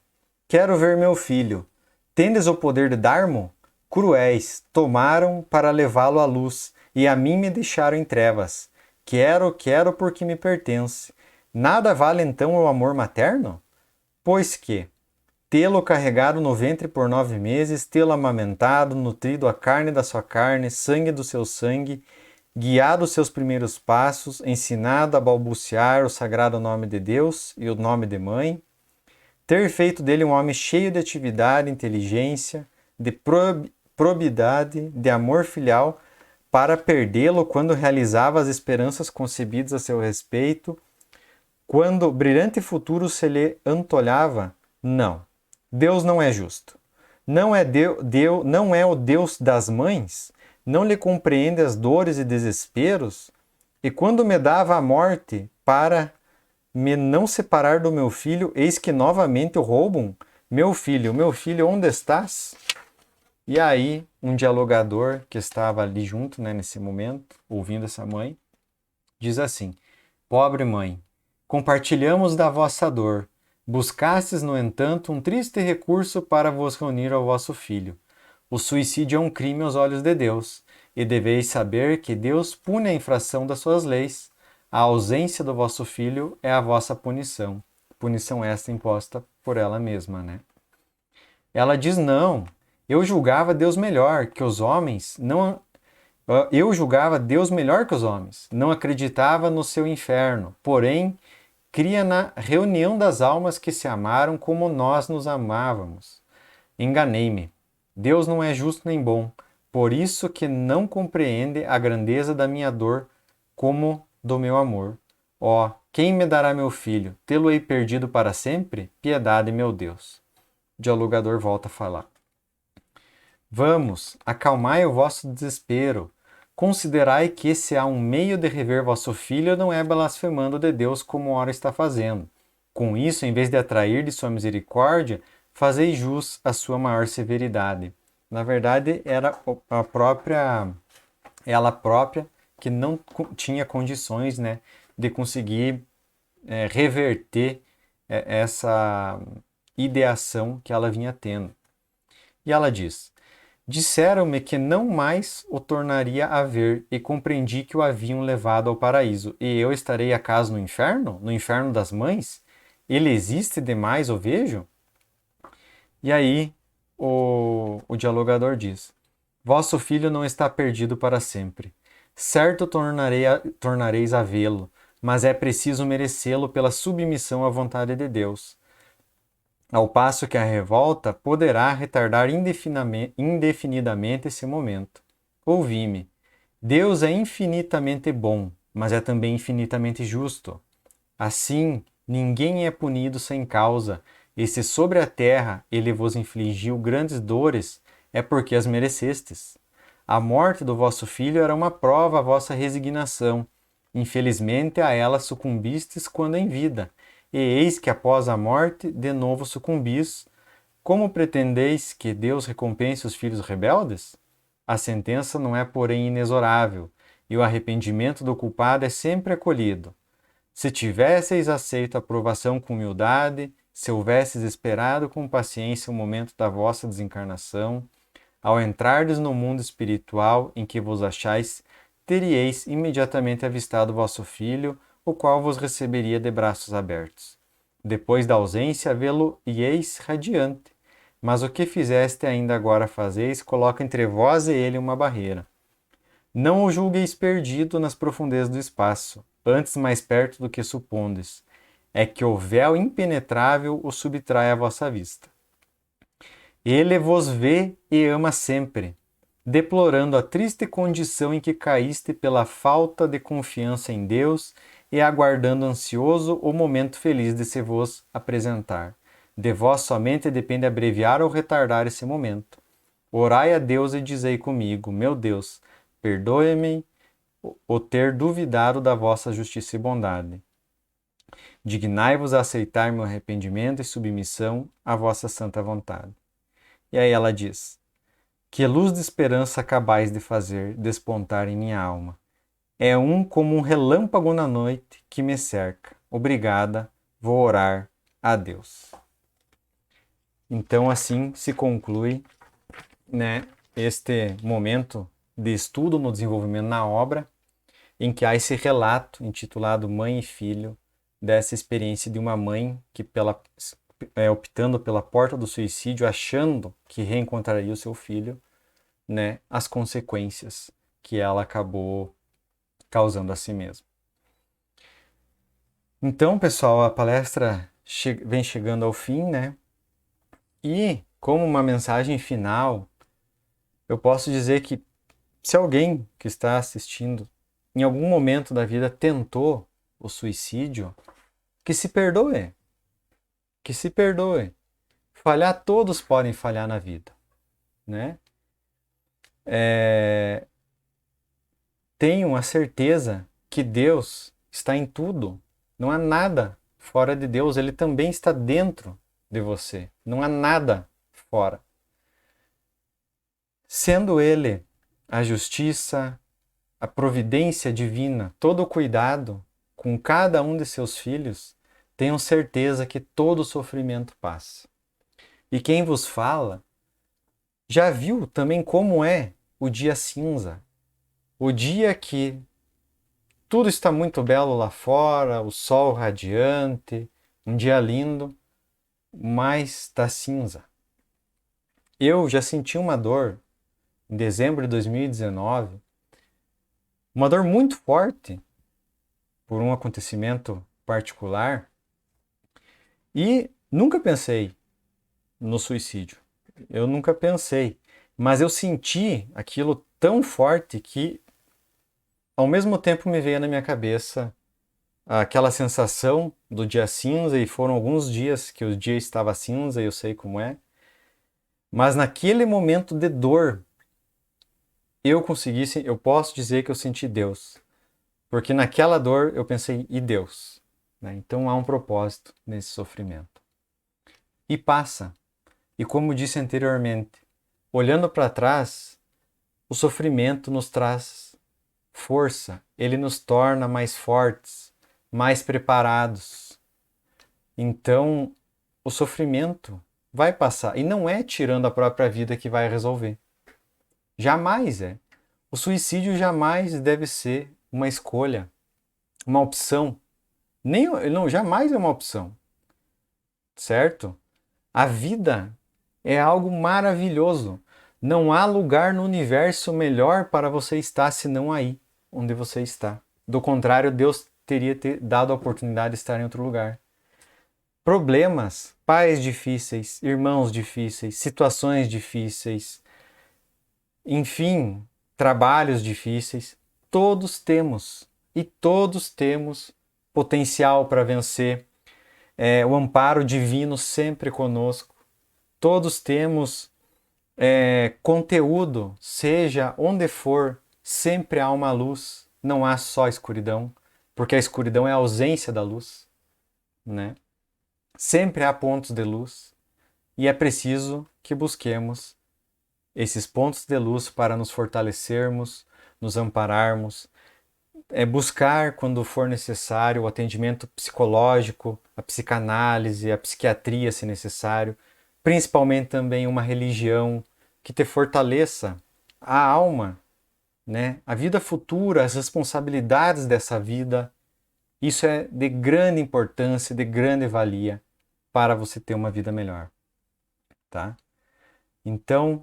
Quero ver meu filho. Tendes o poder de dar-mo? Cruéis, tomaram para levá-lo à luz, e a mim me deixaram em trevas. Quero porque me pertence. Nada vale então o amor materno? Pois que, tê-lo carregado no ventre por 9 meses, tê-lo amamentado, nutrido a carne da sua carne, sangue do seu sangue, guiado os seus primeiros passos, ensinado a balbuciar o sagrado nome de Deus e o nome de mãe, ter feito dele um homem cheio de atividade, inteligência, de probidade, de amor filial, para perdê-lo quando realizava as esperanças concebidas a seu respeito, quando o brilhante futuro se lhe antolhava? Não. Deus não é justo. Não é o Deus das mães? Não lhe compreende as dores e desesperos? E quando me dava a morte para me não separar do meu filho, eis que novamente o roubam? Meu filho, onde estás? E aí, um dialogador que estava ali junto, né, nesse momento, ouvindo essa mãe, diz assim: Pobre mãe, compartilhamos da vossa dor. Buscastes, no entanto, um triste recurso para vos reunir ao vosso filho. O suicídio é um crime aos olhos de Deus, e deveis saber que Deus pune a infração das suas leis. A ausência do vosso filho é a vossa punição. Punição esta imposta por ela mesma, né? Ela diz: Não, eu julgava Deus melhor que os homens, não. Eu julgava Deus melhor que os homens, não acreditava no seu inferno, porém cria na reunião das almas que se amaram como nós nos amávamos. Enganei-me. Deus não é justo nem bom, por isso que não compreende a grandeza da minha dor como do meu amor. Ó, quem me dará meu filho? Tê-lo-ei perdido para sempre? Piedade, meu Deus. O dialogador volta a falar. Vamos, acalmai o vosso desespero. Considerai que se há um meio de rever vosso filho, não é blasfemando de Deus como ora está fazendo. Com isso, em vez de atrair de sua misericórdia, fazei jus à sua maior severidade. Na verdade, era ela própria que não tinha condições, né, de conseguir reverter essa ideação que ela vinha tendo. E ela diz: Disseram-me que não mais o tornaria a ver, e compreendi que o haviam levado ao paraíso. E eu estarei acaso no inferno? No inferno das mães? Ele existe demais, o vejo? E aí o dialogador diz: Vosso filho não está perdido para sempre. Certo tornareis a vê-lo, mas é preciso merecê-lo pela submissão à vontade de Deus. Ao passo que a revolta poderá retardar indefinidamente esse momento. Ouvi-me. Deus é infinitamente bom, mas é também infinitamente justo. Assim, ninguém é punido sem causa, e se sobre a terra ele vos infligiu grandes dores, é porque as merecestes. A morte do vosso filho era uma prova à vossa resignação. Infelizmente a ela sucumbistes quando em vida, e eis que após a morte de novo sucumbis. Como pretendeis que Deus recompense os filhos rebeldes? A sentença não é, porém, inexorável, e o arrependimento do culpado é sempre acolhido. Se tivesseis aceito a provação com humildade, se houvesses esperado com paciência o momento da vossa desencarnação, ao entrardes no mundo espiritual em que vos achais, teríeis imediatamente avistado vosso filho, o qual vos receberia de braços abertos. Depois da ausência, vê-lo-ieis radiante. Mas o que fizeste ainda agora fazeis, coloca entre vós e ele uma barreira. Não o julgueis perdido nas profundezas do espaço, antes mais perto do que supondes. É que o véu impenetrável o subtrai à vossa vista. Ele vos vê e ama sempre, deplorando a triste condição em que caíste pela falta de confiança em Deus e aguardando ansioso o momento feliz de se vos apresentar. De vós somente depende abreviar ou retardar esse momento. Orai a Deus e dizei comigo, meu Deus, perdoe-me o ter duvidado da vossa justiça e bondade. Dignai-vos a aceitar meu arrependimento e submissão à vossa santa vontade. E aí ela diz: que luz de esperança acabais de fazer despontar em minha alma. É como um relâmpago na noite que me cerca. Obrigada, vou orar a Deus. Então assim se conclui, né, este momento de estudo no desenvolvimento na obra, em que há esse relato intitulado Mãe e Filho, dessa experiência de uma mãe que optando pela porta do suicídio, achando que reencontraria o seu filho, né, as consequências que ela acabou causando a si mesma. Então, pessoal, a palestra vem chegando ao fim, né? E, como uma mensagem final, eu posso dizer que se alguém que está assistindo em algum momento da vida tentou o suicídio, que se perdoe. Que se perdoe. Falhar, todos podem falhar na vida, né? Tenham a certeza que Deus está em tudo. Não há nada fora de Deus. Ele também está dentro de você. Não há nada fora. Sendo Ele a justiça, a providência divina, todo o cuidado com cada um de seus filhos, tenham certeza que todo sofrimento passa. E quem vos fala já viu também como é o dia cinza, o dia que tudo está muito belo lá fora, o sol radiante, um dia lindo, mas está cinza. Eu já senti uma dor em dezembro de 2019, uma dor muito forte por um acontecimento particular, e nunca pensei no suicídio. Eu nunca pensei, mas eu senti aquilo tão forte que ao mesmo tempo me veio na minha cabeça aquela sensação do dia cinza, e foram alguns dias que o dia estava cinza e eu sei como é. Mas naquele momento de dor, eu posso dizer que eu senti Deus. Porque naquela dor eu pensei, e Deus? Né? Então há um propósito nesse sofrimento. E passa. E como disse anteriormente, olhando para trás, o sofrimento nos traz força, ele nos torna mais fortes, mais preparados. Então, o sofrimento vai passar. E não é tirando a própria vida que vai resolver. Jamais é. O suicídio jamais deve ser uma escolha, uma opção. Não, jamais é uma opção. Certo? A vida é algo maravilhoso. Não há lugar no universo melhor para você estar senão aí, onde você está. Do contrário, Deus teria dado a oportunidade de estar em outro lugar. Problemas, pais difíceis, irmãos difíceis, situações difíceis, enfim, trabalhos difíceis, todos temos. E todos temos potencial para vencer. O amparo divino sempre conosco. Todos temos conteúdo, seja onde for, sempre há uma luz, não há só escuridão, porque a escuridão é a ausência da luz, né? Sempre há pontos de luz e é preciso que busquemos esses pontos de luz para nos fortalecermos, nos ampararmos, buscar, quando for necessário, o atendimento psicológico, a psicanálise, a psiquiatria, se necessário, principalmente também uma religião que te fortaleça a alma, né? A vida futura, as responsabilidades dessa vida. Isso é de grande importância, de grande valia para você ter uma vida melhor, tá? Então,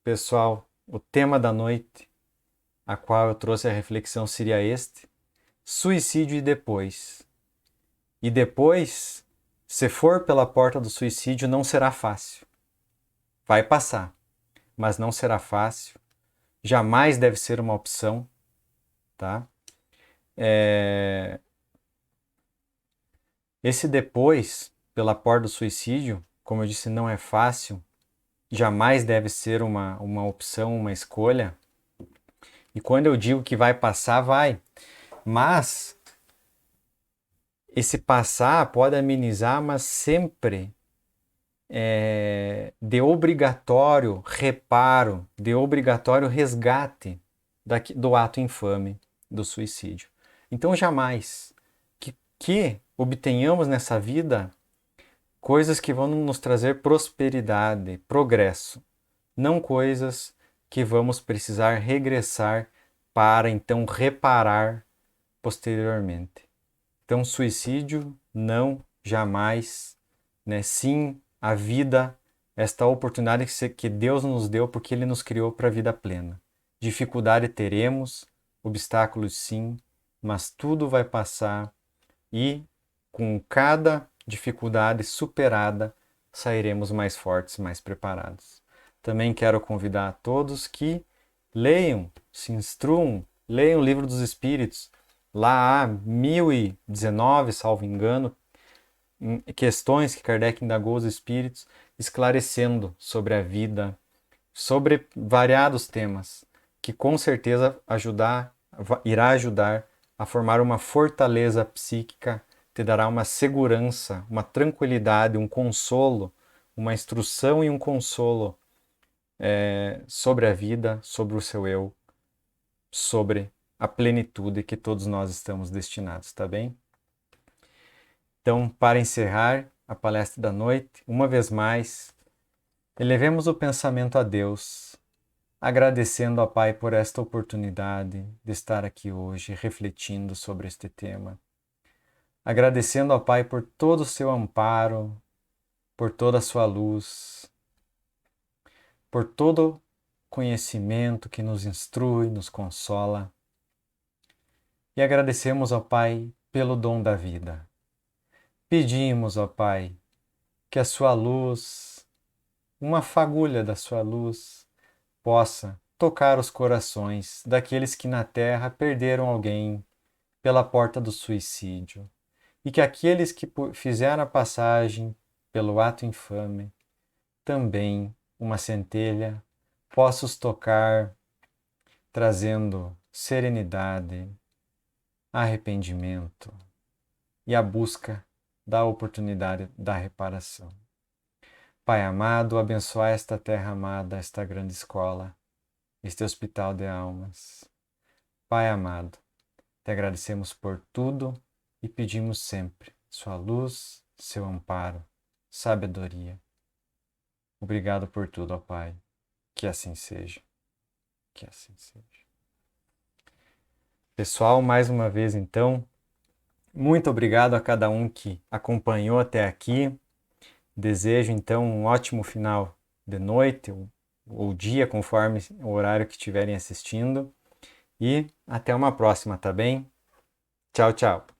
pessoal, o tema da noite, a qual eu trouxe a reflexão, seria este: suicídio e depois. E depois, se for pela porta do suicídio, não será fácil. Vai passar, mas não será fácil. Jamais deve ser uma opção, tá? Esse depois, pela porta do suicídio, como eu disse, não é fácil, jamais deve ser uma opção, uma escolha. E quando eu digo que vai passar, vai. Mas esse passar pode amenizar, mas sempre de obrigatório reparo, de obrigatório resgate do ato infame do suicídio. Então, jamais que obtenhamos nessa vida coisas que vão nos trazer prosperidade, progresso, não coisas que vamos precisar regressar para então reparar posteriormente. Então, suicídio, não, jamais, né? Sim, a vida, esta oportunidade que Deus nos deu porque Ele nos criou para a vida plena. Dificuldade teremos, obstáculos sim, mas tudo vai passar e com cada dificuldade superada, sairemos mais fortes, mais preparados. Também quero convidar a todos que leiam, se instruam, leiam o Livro dos Espíritos. Lá há 1019, salvo engano, questões que Kardec indagou aos espíritos, esclarecendo sobre a vida, sobre variados temas, que com certeza irá ajudar a formar uma fortaleza psíquica, te dará uma segurança, uma tranquilidade, um consolo, uma instrução e um consolo sobre a vida, sobre o seu eu, sobre a plenitude que todos nós estamos destinados, tá bem? Então, para encerrar a palestra da noite, uma vez mais, elevemos o pensamento a Deus, agradecendo ao Pai por esta oportunidade de estar aqui hoje refletindo sobre este tema. Agradecendo ao Pai por todo o seu amparo, por toda a sua luz, por todo conhecimento que nos instrui, nos consola. E agradecemos ao Pai pelo dom da vida. Pedimos ao Pai que a sua luz, uma fagulha da sua luz, possa tocar os corações daqueles que na terra perderam alguém pela porta do suicídio, e que aqueles que fizeram a passagem pelo ato infame, também uma centelha, possa os tocar, trazendo serenidade, arrependimento e a busca da oportunidade da reparação. Pai amado, abençoa esta terra amada, esta grande escola, este hospital de almas. Pai amado, te agradecemos por tudo e pedimos sempre sua luz, seu amparo, sabedoria. Obrigado por tudo, ó Pai. Que assim seja. Que assim seja. Pessoal, mais uma vez então, muito obrigado a cada um que acompanhou até aqui. Desejo então um ótimo final de noite ou dia, conforme o horário que estiverem assistindo. E até uma próxima, tá bem? Tchau, tchau.